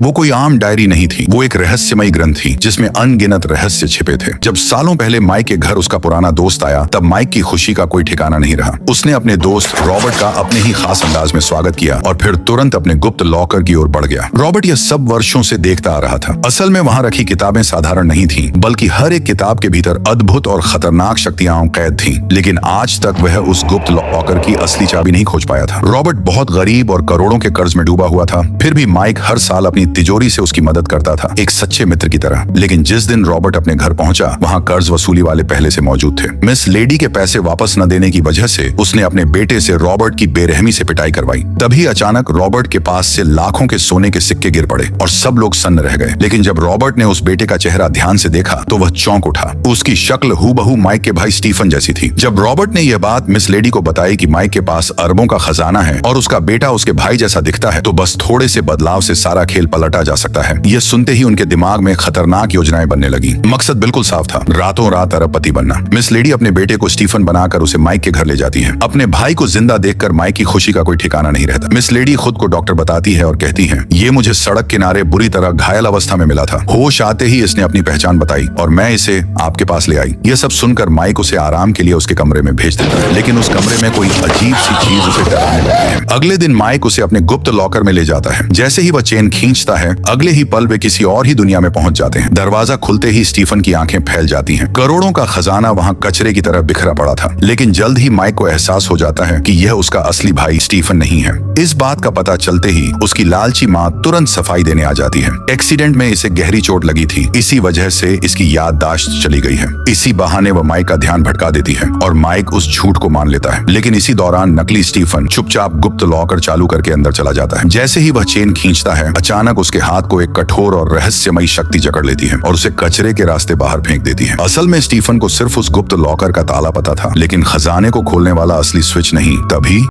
वो कोई आम डायरी नहीं थी, वो एक रहस्यमयी ग्रंथ थी जिसमें अनगिनत रहस्य छिपे थे। जब सालों पहले माइक के घर उसका पुराना दोस्त आया, तब माइक की खुशी का कोई ठिकाना नहीं रहा। उसने अपने दोस्त रॉबर्ट का अपने ही खास अंदाज में स्वागत किया और फिर तुरंत अपने गुप्त लॉकर की ओर बढ़ गया। रॉबर्ट यह सब वर्षों से देखता आ रहा था। असल में वहाँ रखी किताबें साधारण नहीं थीं, बल्कि हर एक किताब के भीतर अद्भुत और खतरनाक शक्तियां कैद थीं। लेकिन आज तक वह उस गुप्त लॉकर की असली चाबी नहीं खोज पाया था। रॉबर्ट बहुत गरीब और करोड़ों के कर्ज में डूबा हुआ था, फिर भी माइक हर साल अपनी तिजोरी से उसकी मदद करता था, एक सच्चे मित्र की तरह। लेकिन जिस दिन रॉबर्ट अपने घर पहुंचा, वहां कर्ज वसूली वाले पहले से मौजूद थे। मिस लेडी के पैसे वापस न देने की वजह से उसने अपने बेटे से रॉबर्ट की बेरहमी से पिटाई करवाई। तभी अचानक रॉबर्ट के पास से लाखों के सोने के सिक्के गिर पड़े और सब लोग सन्न रह गए। लेकिन जब रॉबर्ट ने उस बेटे का चेहरा ध्यान से देखा तो वह चौंक उठा। उसकी शक्ल हूबहू माइक के भाई स्टीफन जैसी थी। जब रॉबर्ट ने यह बात मिस लेडी को बताई कि माइक के पास अरबों का खजाना है और उसका बेटा उसके भाई जैसा दिखता है, तो बस थोड़े से बदलाव से सारा खेल पलटा जा सकता है। यह सुनते ही उनके दिमाग में खतरनाक योजनाएं बनने लगी। मकसद बिल्कुल साफ था, रातों रात अरबपति बनना। मिस लेडी अपने बेटे को स्टीफन बनाकर उसे माइक के घर ले जाती है। अपने भाई को जिंदा देखकर माइक की खुशी का कोई ठिकाना नहीं रहता। मिस लेडी खुद को डॉक्टर बताती है और कहती है, ये मुझे सड़क किनारे बुरी तरह घायल अवस्था में मिला था। होश आते ही इसने अपनी पहचान बताई और मैं इसे आपके पास ले आई। यह सब सुनकर माइक उसे आराम के लिए उसके कमरे में भेज देता है, लेकिन उस कमरे में कोई अजीब सी चीज उसे डराने लगती है। अगले दिन माइक उसे अपने गुप्त लॉकर में ले जाता है। जैसे ही वह चेन खींचता है, अगले ही पल वे किसी और ही दुनिया में पहुंच जाते हैं। दरवाजा खुलते ही स्टीफन की आंखें फैल जाती हैं। करोड़ों का खजाना वहां कचरे की तरह बिखरा पड़ा था। लेकिन जल्द ही माइक को एहसास हो जाता है कि यह उसका असली भाई स्टीफन नहीं है। इस बात का पता चलते ही उसकी लालची माँ तुरंत सफाई देने आ जाती है। एक्सीडेंट में इसे गहरी चोट लगी थी, इसी वजह से इसकी याददाश्त चली गई है। इसी बहाने वह माइक का ध्यान भटका देती है और माइक उस झूठ को मान लेता है। लेकिन इसी दौरान नकली स्टीफन चुपचाप गुप्त लॉकर चालू करके अंदर चला जाता है। जैसे ही वह चेन खींचता है, अचानक उसके हाथ को एक कठोर और रहस्यमयी शक्ति जकड़ लेती है और उसे कचरे के रास्ते बाहर फेंक देती है। असल में स्टीफन को सिर्फ उस गुप्त लॉकर का ताला पता था, लेकिन खजाने को खोलने वाला असली स्विच नहीं। तभी